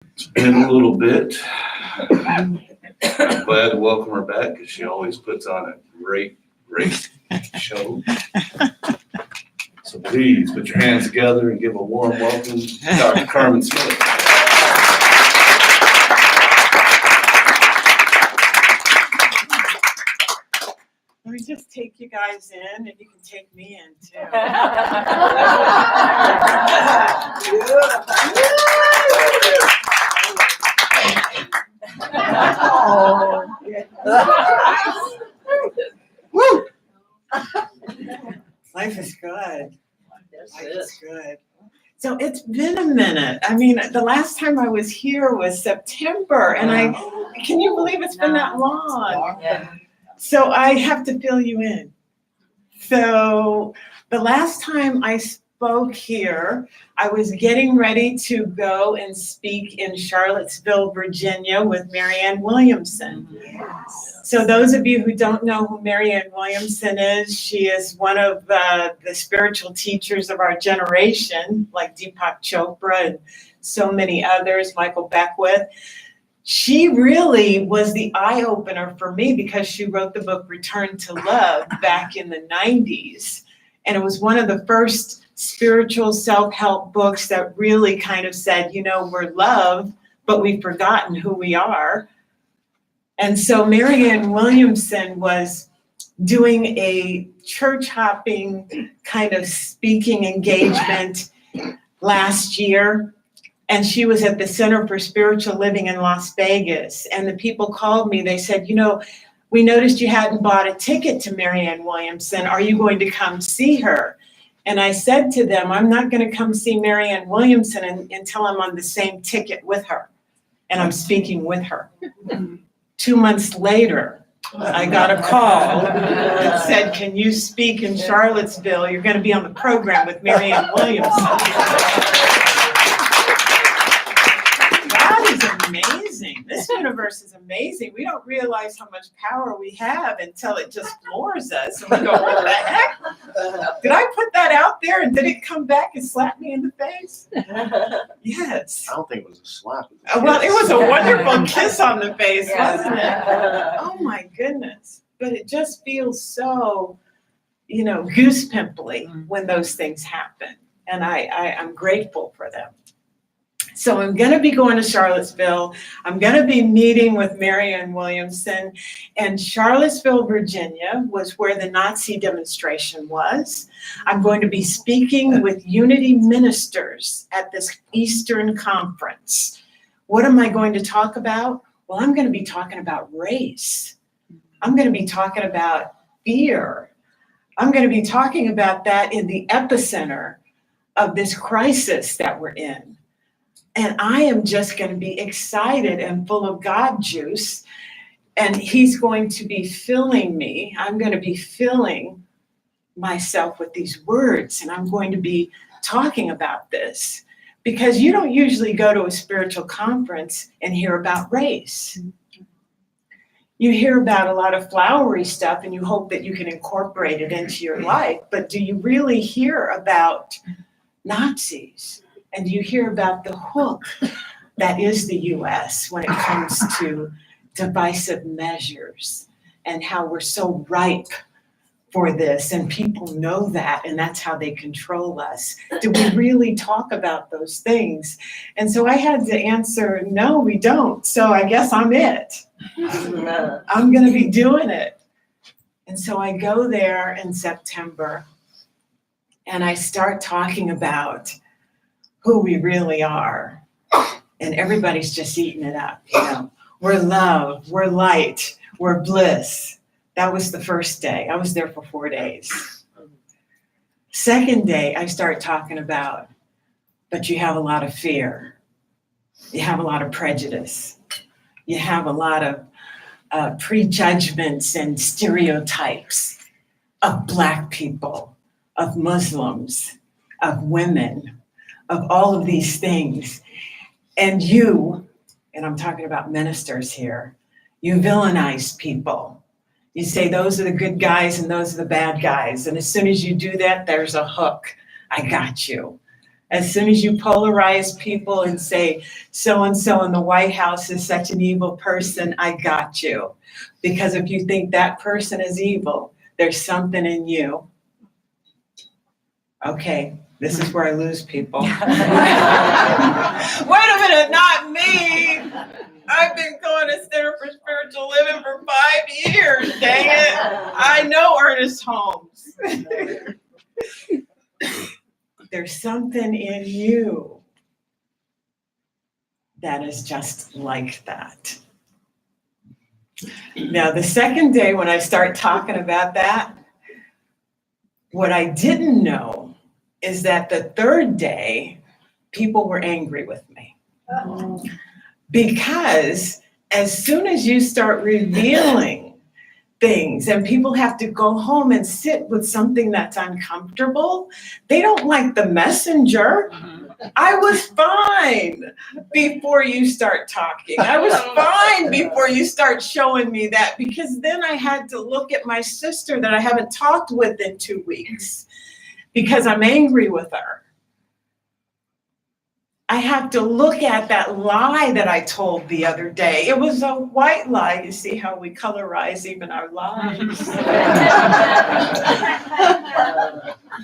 It's been a little bit. I'm glad to welcome her back because she always puts on a great show. So please put your hands together and give a warm welcome to Dr. Karemn Smith. Let me just take you guys in, and you can take me in too. Woo! Life is good. Life is good. So it's been a minute. I mean, the last time I was here was September, and can you believe it's been that long? Yeah. So I have to fill you in. So the last time I spoke here, I was getting ready to go and speak in Charlottesville, Virginia with Marianne Williamson. Yes. So those of you who don't know who Marianne Williamson is, she is one of the spiritual teachers of our generation, like Deepak Chopra and so many others, Michael Beckwith. She really was the eye-opener for me because she wrote the book Return to Love back in the 90s. And it was one of the first spiritual self-help books that really kind of said, you know, we're loved, but we've forgotten who we are. And so Marianne Williamson was doing a church hopping kind of speaking engagement last year. And she was at the Center for Spiritual Living in Las Vegas. And the people called me. They said, you know, we noticed you hadn't bought a ticket to Marianne Williamson. Are you going to come see her? And I said to them, I'm not going to come see Marianne Williamson until I'm on the same ticket with her. And I'm speaking with her. 2 months later, I got a call that said, can you speak in Charlottesville? You're going to be on the program with Marianne Williamson. Amazing. This universe is amazing. We don't realize how much power we have until it just floors us. And we go, what the heck? Did I put that out there and did it come back and slap me in the face? Yes. I don't think it was a slap. Well, it was a wonderful kiss on the face, wasn't it? Oh my goodness. But it just feels so, you know, goose pimply when those things happen. And I'm grateful for them. So I'm going to be going to Charlottesville. I'm going to be meeting with Marianne Williamson. And Charlottesville, Virginia was where the Nazi demonstration was. I'm going to be speaking with Unity ministers at this Eastern conference. What am I going to talk about? Well, I'm going to be talking about race. I'm going to be talking about fear. I'm going to be talking about that in the epicenter of this crisis that we're in. And I am just going to be excited and full of God juice. And he's going to be filling me. I'm going to be filling myself with these words. And I'm going to be talking about this. Because you don't usually go to a spiritual conference and hear about race. You hear about a lot of flowery stuff and you hope that you can incorporate it into your life. But do you really hear about Nazis? And you hear about the hook that is the U.S. when it comes to divisive measures and how we're so ripe for this. And people know that, and that's how they control us. Do we really talk about those things? And so I had to answer, no, we don't. So I guess I'm it. I'm going to be doing it. And so I go there in September, and I start talking about who we really are. And everybody's just eating it up, you know. We're love, we're light, we're bliss. That was the first day. I was there for 4 days. Second day, I start talking about, but you have a lot of fear. You have a lot of prejudice. You have a lot of prejudgments and stereotypes of Black people, of Muslims, of women, of all of these things. And you, and I'm talking about ministers here, you villainize people. You say those are the good guys and those are the bad guys. And as soon as you do that, there's a hook. I got you. As soon as you polarize people and say, so-and-so in the White House is such an evil person, I got you. Because if you think that person is evil, there's something in you. Okay, this is where I lose people. Wait a minute, not me. I've been going to Center for Spiritual Living for 5 years, dang it. I know Ernest Holmes. There's something in you that is just like that. Now, the second day when I start talking about that, what I didn't know is that the third day, people were angry with me. Because as soon as you start revealing things and people have to go home and sit with something that's uncomfortable, they don't like the messenger. I was fine before you start talking. I was fine before you start showing me that, because then I had to look at my sister that I haven't talked with in 2 weeks because I'm angry with her. I have to look at that lie that I told the other day. It was a white lie. You see how we colorize even our lies.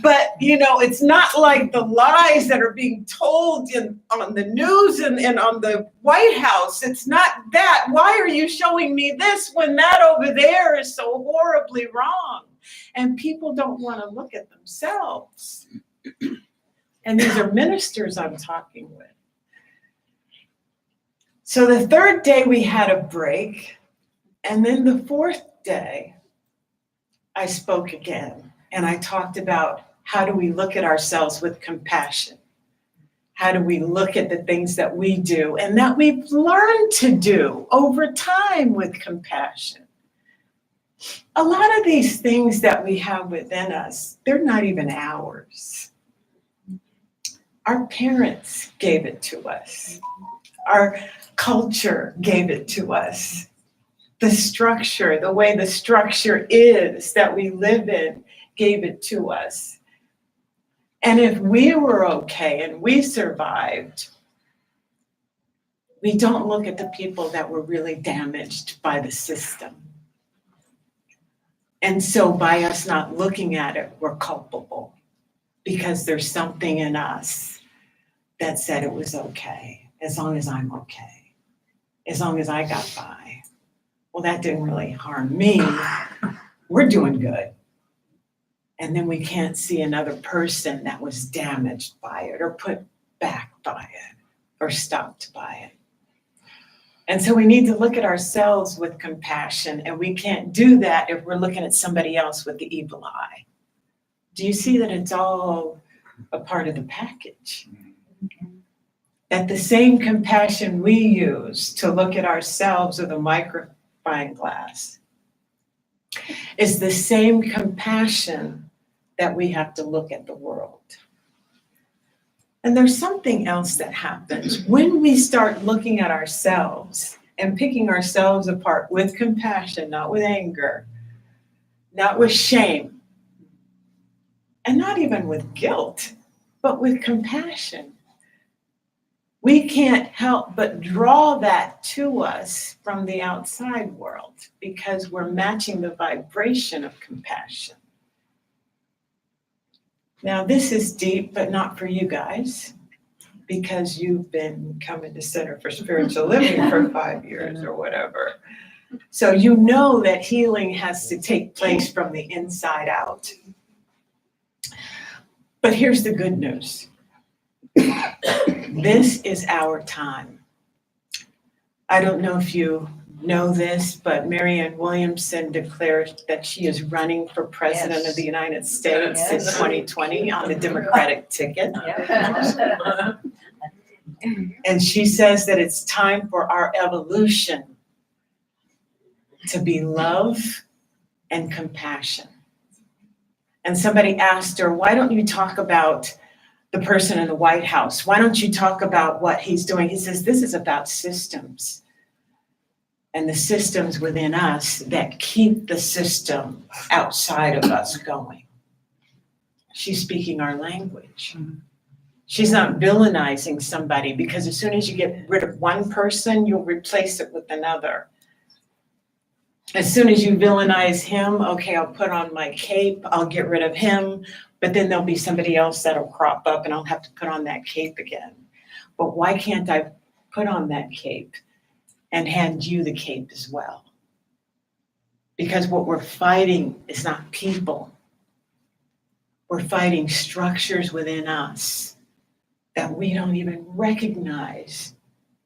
But, you know, it's not like the lies that are being told on the news and on the White House. It's not that. Why are you showing me this when that over there is so horribly wrong? And people don't want to look at themselves. And these are ministers I'm talking with. So the third day we had a break. And then the fourth day, I spoke again. And I talked about how do we look at ourselves with compassion? How do we look at the things that we do and that we've learned to do over time with compassion? A lot of these things that we have within us, they're not even ours. Our parents gave it to us. Our culture gave it to us. The structure, the way the structure is that we live in, gave it to us. And if we were okay and we survived, we don't look at the people that were really damaged by the system. And so by us not looking at it, we're culpable because there's something in us that said it was okay, as long as I'm okay, as long as I got by. Well, that didn't really harm me. We're doing good. And then we can't see another person that was damaged by it or put back by it or stopped by it. And so we need to look at ourselves with compassion, and we can't do that if we're looking at somebody else with the evil eye. Do you see that it's all a part of the package? That the same compassion we use to look at ourselves with a magnifying glass is the same compassion that we have to look at the world. And there's something else that happens when we start looking at ourselves and picking ourselves apart with compassion, not with anger, not with shame, and not even with guilt, but with compassion. We can't help but draw that to us from the outside world because we're matching the vibration of compassion. Now, this is deep, but not for you guys, because you've been coming to Center for Spiritual Living for 5 years or whatever. So you know that healing has to take place from the inside out. But here's the good news. This is our time. I don't know if you know this, but Marianne Williamson declared that she is running for president of the United States in 2020 on the Democratic ticket. And she says that it's time for our evolution to be love and compassion. And somebody asked her, why don't you talk about the person in the White House? Why don't you talk about what he's doing? He says, this is about systems. And the systems within us that keep the system outside of us going. She's speaking our language. She's not villainizing somebody, because as soon as you get rid of one person, you'll replace it with another. As soon as you villainize him, okay, I'll put on my cape, I'll get rid of him, but then there'll be somebody else that'll crop up and I'll have to put on that cape again. But why can't I put on that cape and hand you the cape as well? Because what we're fighting is not people. We're fighting structures within us that we don't even recognize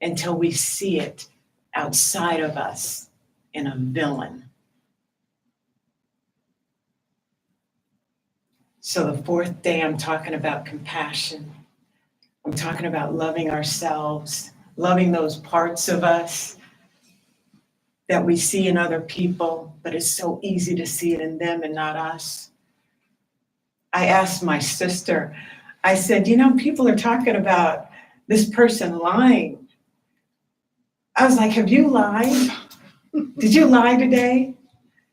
until we see it outside of us in a villain. So the fourth day, I'm talking about compassion. I'm talking about loving ourselves, loving those parts of us that we see in other people, but it's so easy to see it in them and not us. I asked my sister, I said, people are talking about this person lying. I was like, have you lied? Did you lie today?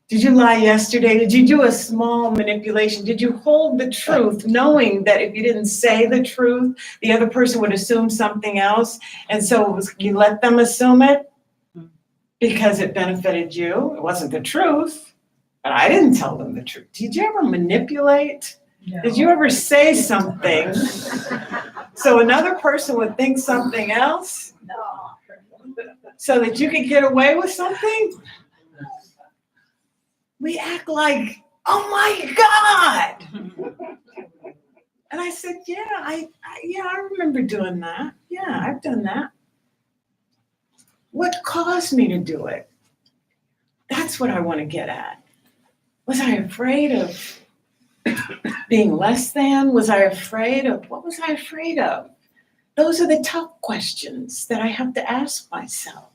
Did you lie yesterday? Did you do a small manipulation? Did you hold the truth, knowing that if you didn't say the truth, the other person would assume something else? And so you let them assume it because it benefited you. It wasn't the truth, but I didn't tell them the truth. Did you ever manipulate? No. Did you ever say something so another person would think something else? No. So that you could get away with something? We act like, oh my God. And I said, yeah, I remember doing that. Yeah, I've done that. What caused me to do it? That's what I want to get at. Was I afraid of being less than? Was I afraid of, what was I afraid of? Those are the tough questions that I have to ask myself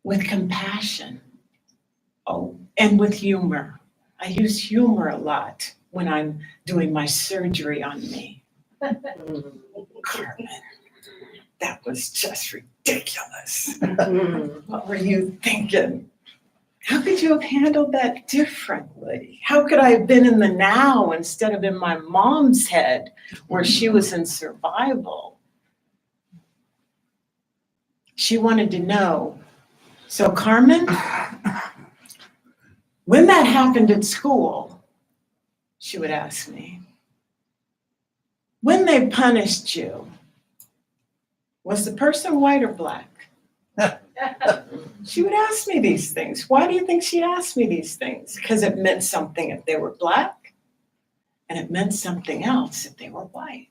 with compassion. Oh, and with humor. I use humor a lot when I'm doing my surgery on me. Karmen, that was just ridiculous. What were you thinking? How could you have handled that differently? How could I have been in the now instead of in my mom's head where she was in survival? She wanted to know, so Karmen, when that happened at school, she would ask me, when they punished you, was the person white or black? She would ask me these things. Why do you think she asked me these things? Because it meant something if they were black, and it meant something else if they were white.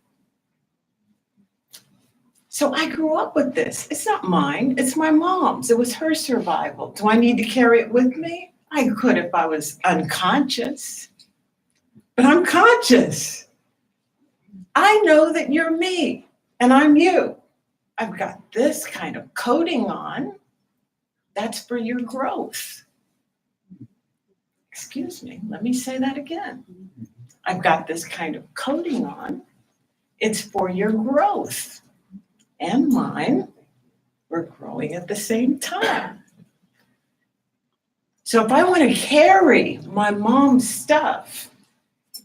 So I grew up with this. It's not mine, it's my mom's. It was her survival. Do I need to carry it with me? I could if I was unconscious, but I'm conscious. I know that you're me and I'm you. I've got this kind of coating on. That's for your growth. Excuse me, let me say that again. I've got this kind of coating on. It's for your growth. And mine, we're growing at the same time. So if I want to carry my mom's stuff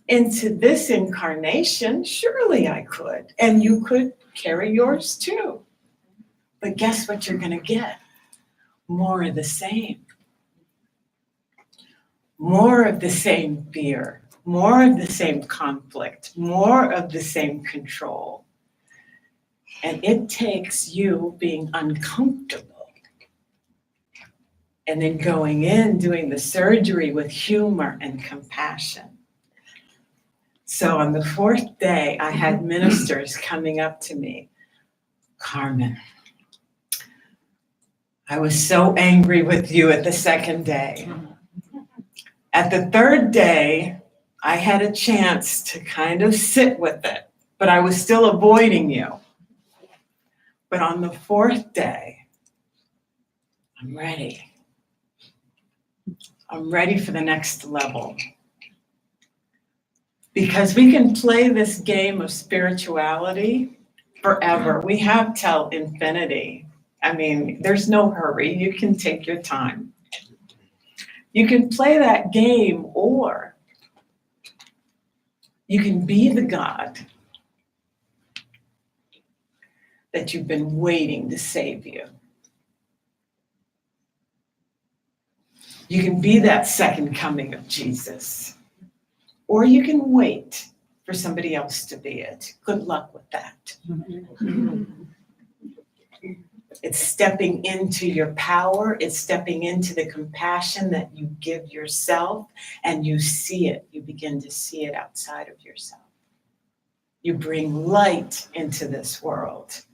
into this incarnation, surely I could. And you could carry yours too. But guess what you're going to get? More of the same. More of the same fear. More of the same conflict. More of the same control. And it takes you being uncomfortable and then going in, doing the surgery with humor and compassion. So on the fourth day, I had ministers coming up to me. Karmen, I was so angry with you at the second day. At the third day, I had a chance to kind of sit with it, but I was still avoiding you. But on the fourth day, I'm ready. I'm ready for the next level. Because we can play this game of spirituality forever. We have till infinity. I mean, there's no hurry. You can take your time. You can play that game, or you can be the God that you've been waiting to save you. You can be that second coming of Jesus, or you can wait for somebody else to be it. Good luck with that. It's stepping into your power. It's stepping into the compassion that you give yourself, and you see it. You begin to see it outside of yourself. You bring light into this world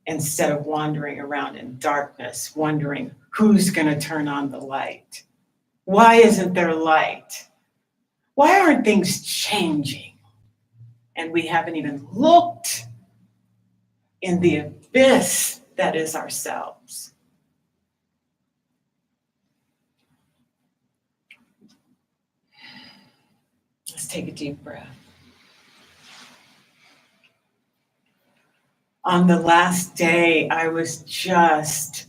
instead of wandering around in darkness, wondering who's going to turn on the light. Why isn't there light? Why aren't things changing? And we haven't even looked in the abyss that is ourselves. Let's take a deep breath. On the last day, I was just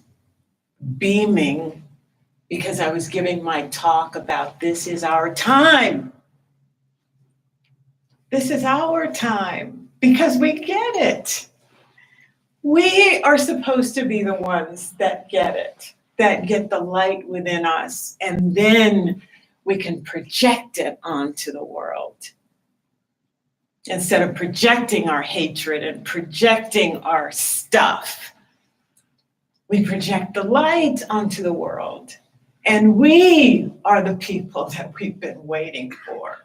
beaming because I was giving my talk about this is our time. This is our time because we get it. We are supposed to be the ones that get it, that get the light within us, and then we can project it onto the world. Instead of projecting our hatred and projecting our stuff, we project the light onto the world. And we are the people that we've been waiting for.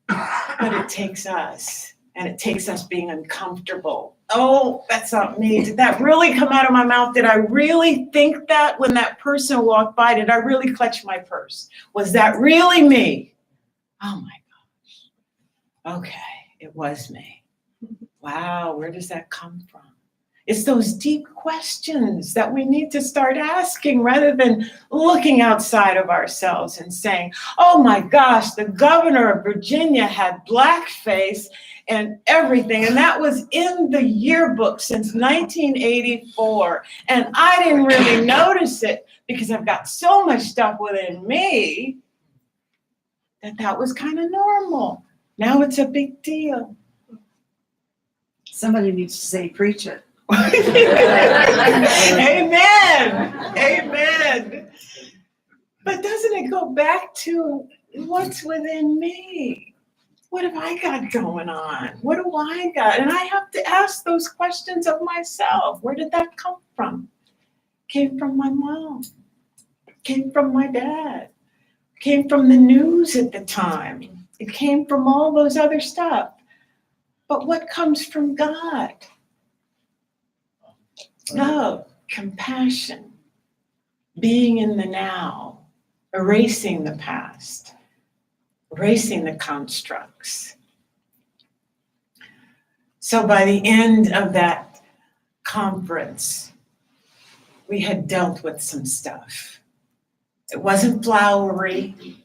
But it takes us, and it takes us being uncomfortable. Oh, that's not me. Did that really come out of my mouth? Did I really think that when that person walked by? Did I really clutch my purse? Was that really me? Oh my gosh. Okay, it was me. Wow, where does that come from? It's those deep questions that we need to start asking rather than looking outside of ourselves and saying, oh my gosh, the governor of Virginia had blackface and everything. And that was in the yearbook since 1984. And I didn't really notice it because I've got so much stuff within me that was kind of normal. Now it's a big deal. Somebody needs to say, preach it. Amen. Amen. But doesn't it go back to what's within me? What have I got going on? What do I got? And I have to ask those questions of myself. Where did that come from? Came from my mom. Came from my dad. Came from the news at the time. It came from all those other stuff. But what comes from God? Love, compassion, being in the now, erasing the past, erasing the constructs. So by the end of that conference, we had dealt with some stuff. It wasn't flowery.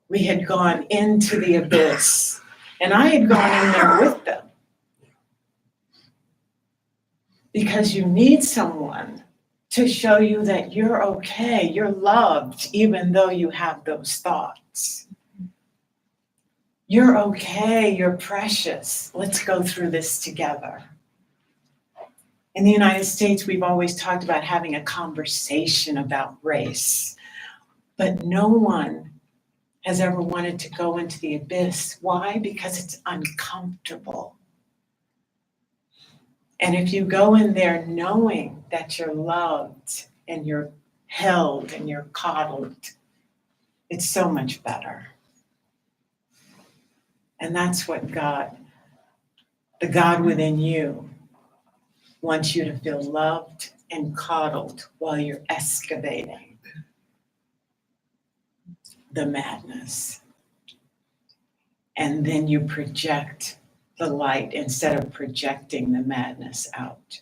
We had gone into the abyss, and I had gone in there with them. Because you need someone to show you that you're okay, you're loved, even though you have those thoughts. You're okay, you're precious. Let's go through this together. In the United States, we've always talked about having a conversation about race, but no one has ever wanted to go into the abyss. Why? Because it's uncomfortable. And if you go in there knowing that you're loved and you're held and you're coddled, it's so much better. And that's what God, the God within you, wants you to feel loved and coddled while you're excavating the madness. And then you project the light instead of projecting the madness out.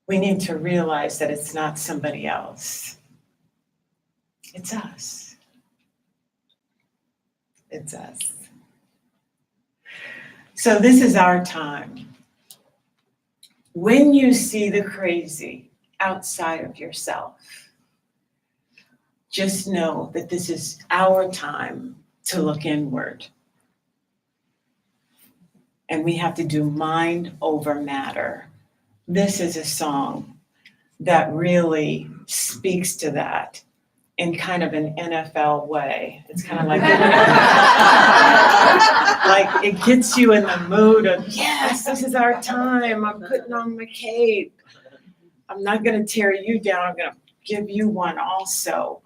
We need to realize that it's not somebody else. It's us. It's us. So this is our time. When you see the crazy outside of yourself, just know that this is our time to look inward and we have to do mind over matter. This is a song that really speaks to that in kind of an NFL way. It's kind of like, like it gets you in the mood of, yes, this is our time. I'm putting on my cape. I'm not going to tear you down. I'm going to give you one also.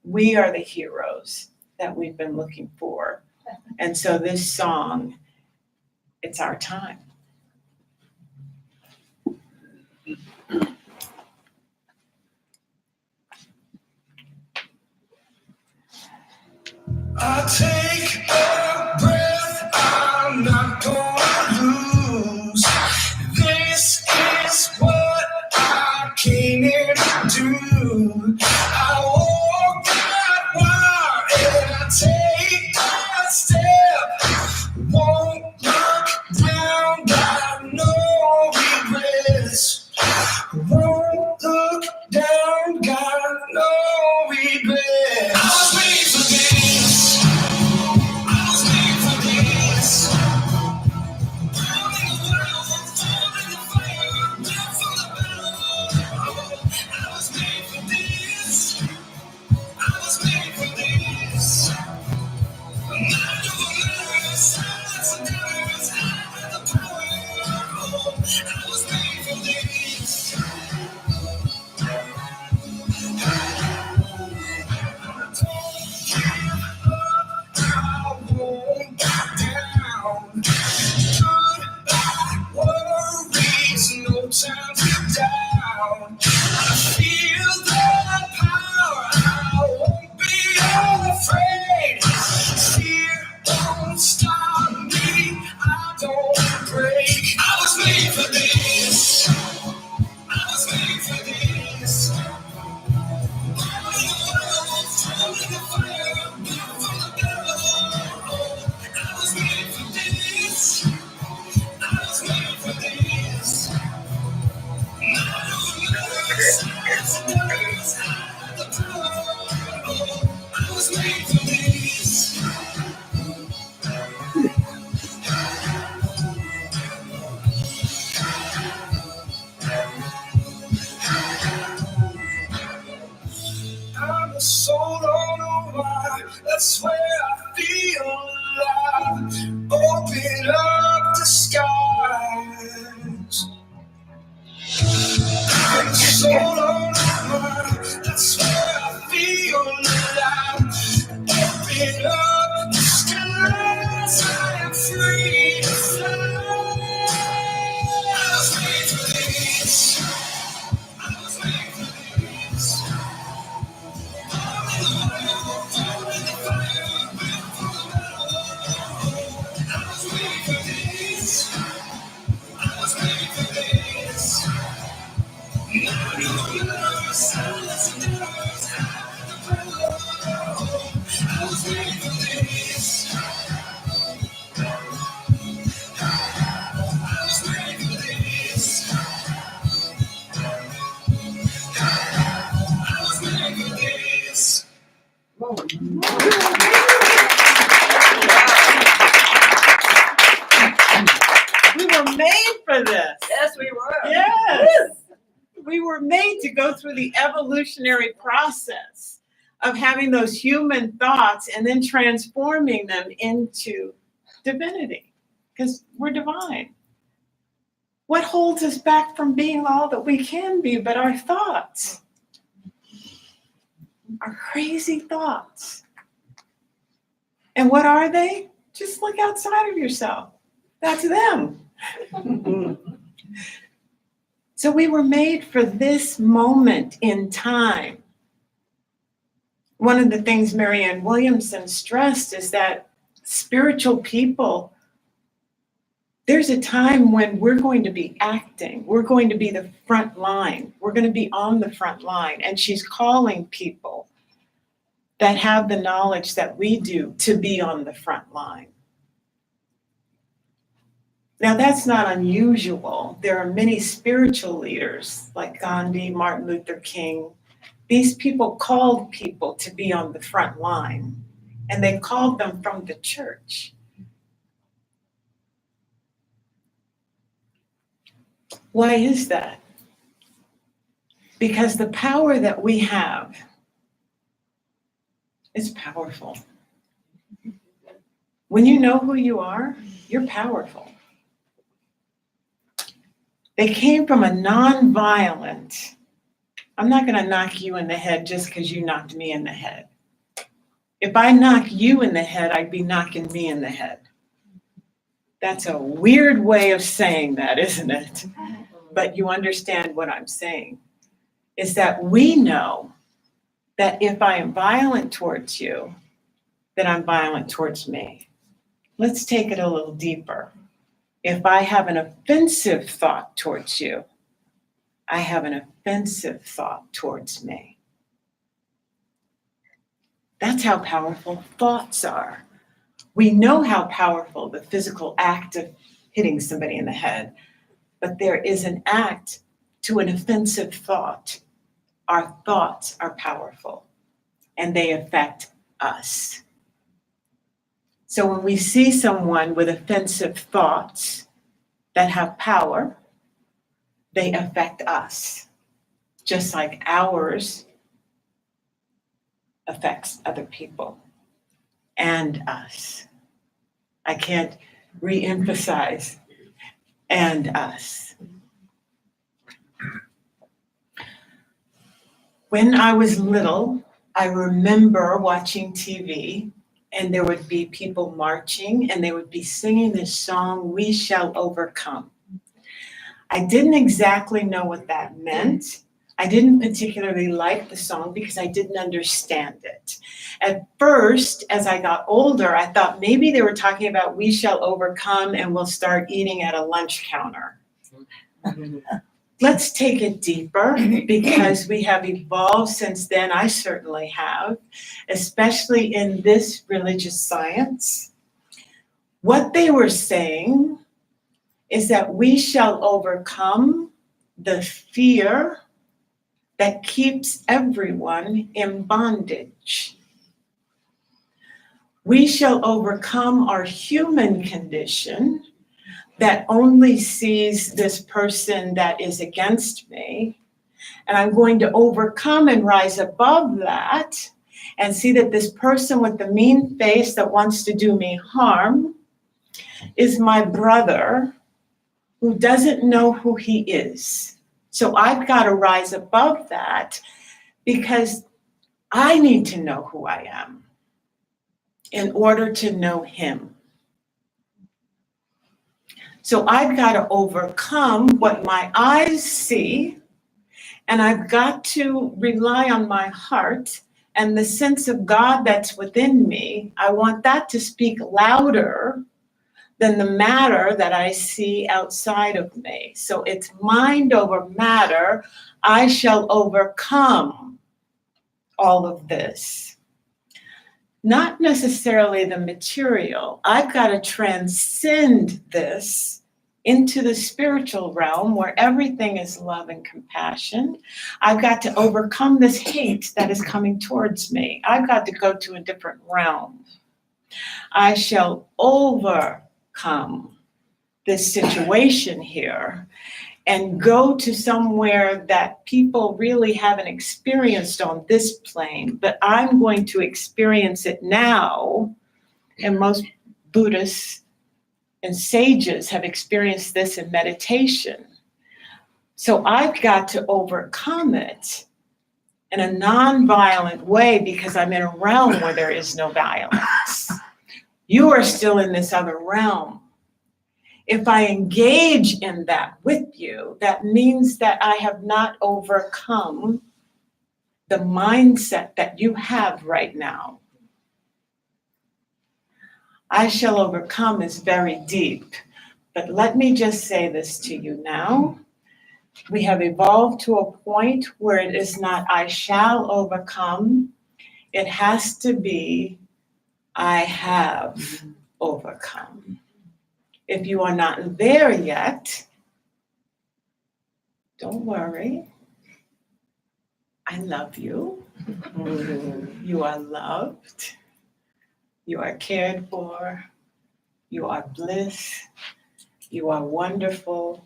We are the heroes that we've been looking for. And so this song, it's our time. I take a breath, I'm not gonna lose. This is what I came here to do. I walk that wire and I take a step. Won't look down, got no regrets. Won't look down, got no regrets. I was made for this. I was made for this. Down in the world, thrown in the fire, built for the battle. I was made for this. I was made for this. I'm not doing this. Silence and doubters. I have the power. I was made for this. I won't back down. Goodbye, worries, no time to down. I feel the power, I won't be afraid. Fear won't stop me, I don't break. I was made for this. I was made for this. Born in the world, thrown in the fire, built for the battle. I was made for this. I was made for this. Not overnight, silence and darkness, I have the power. I was made for this. I'm a soul on a wire, that's where I feel alive. Open up the skies. I'm a soul on a wire, that's where I feel alive. Open up the skies, I am free to fly. I was made for this. I was made for this. We were made for this. Yes, we were. Yes. We were made to go through the evolutionary process of having those human thoughts and then transforming them into divinity, because we're divine. What holds us back from being all that we can be but our thoughts? Our crazy thoughts. And what are they? Just look outside of yourself. That's them. So we were made for this moment in time. One of the things Marianne Williamson stressed is that spiritual people, there's a time when we're going to be acting. We're going to be the front line. We're going to be on the front line. And she's calling people that have the knowledge that we do to be on the front line. Now, that's not unusual. There are many spiritual leaders like Gandhi, Martin Luther King. These people called people to be on the front line, and they called them from the church. Why is that? Because the power that we have is powerful. When you know who you are, you're powerful. They came from a non-violent, I'm not going to knock you in the head just because you knocked me in the head. If I knock you in the head, I'd be knocking me in the head. That's a weird way of saying that, isn't it? But you understand what I'm saying. Is that we know that if I am violent towards you, then I'm violent towards me. Let's take it a little deeper. If I have an offensive thought towards you, I have an offensive thought towards me. That's how powerful thoughts are. We know how powerful the physical act of hitting somebody in the head, but there is an act to an offensive thought. Our thoughts are powerful and they affect us. So when we see someone with offensive thoughts that have power, they affect us, just like ours affects other people and us. I can't re-emphasize and us. When I was little, I remember watching TV and there would be people marching and they would be singing this song, "We Shall Overcome." I didn't exactly know what that meant. I didn't particularly like the song because I didn't understand it. At first, as I got older, I thought maybe they were talking about we shall overcome and we'll start eating at a lunch counter. Let's take it deeper because we have evolved since then. I certainly have, especially in this religious science. What they were saying is that we shall overcome the fear that keeps everyone in bondage. We shall overcome our human condition that only sees this person that is against me, and I'm going to overcome and rise above that and see that this person with the mean face that wants to do me harm is my brother who doesn't know who he is. So I've got to rise above that because I need to know who I am in order to know him. So I've got to overcome what my eyes see, and I've got to rely on my heart and the sense of God that's within me. I want that to speak louder than the matter that I see outside of me. So it's mind over matter. I shall overcome all of this. Not necessarily the material. I've got to transcend this into the spiritual realm where everything is love and compassion. I've got to overcome this hate that is coming towards me. I've got to go to a different realm. I shall overcome this situation here and go to somewhere that people really haven't experienced on this plane, but I'm going to experience it now. And most Buddhists and sages have experienced this in meditation. So I've got to overcome it in a non-violent way because I'm in a realm where there is no violence. You are still in this other realm. If I engage in that with you, that means that I have not overcome the mindset that you have right now. I shall overcome is very deep, but let me just say this to you now. We have evolved to a point where it is not I shall overcome. It has to be I have overcome. If you are not there yet, don't worry. I love you. You are loved. You are cared for. You are bliss. You are wonderful.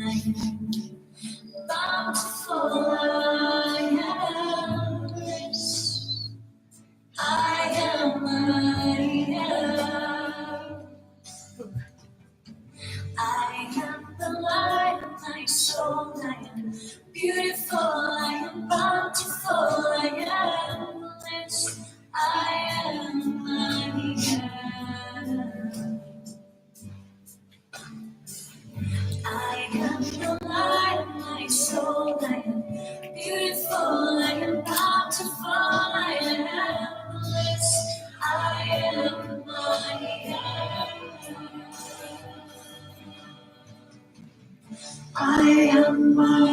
bountiful I am. I am, I am the light of my soul. I am beautiful. I am bountiful. I am rich. I am, I am the light of my soul. I am beautiful. I am bountiful. I am rich. I am, I am, I am, I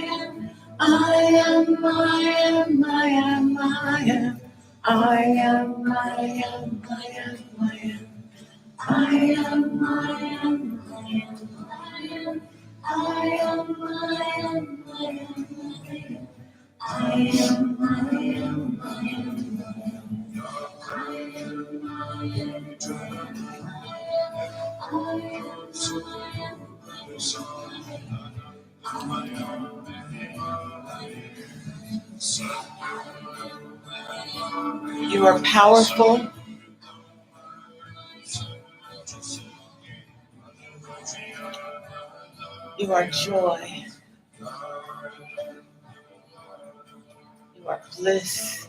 am, I am, I am, I am, I am, I am, I am, I am, I am, I am, I am, I am, I am, You are powerful. You are joy. You are bliss.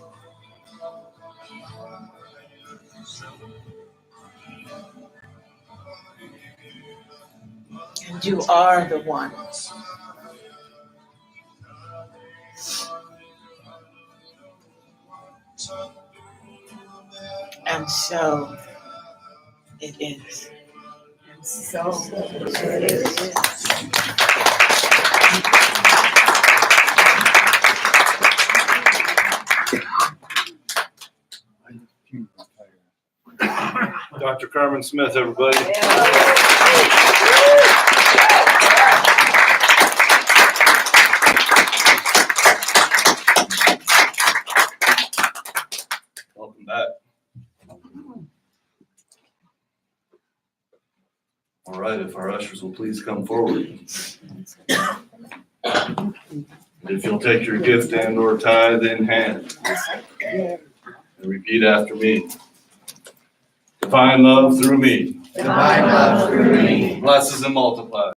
And you are the one. And so it is. And so it is. Dr. Karemn Smith, everybody. Welcome back. All right, if our ushers will please come forward. If you'll take your gift and or tithe in hand and repeat after me. Divine love through me. Divine love through me. Blesses and multiplies.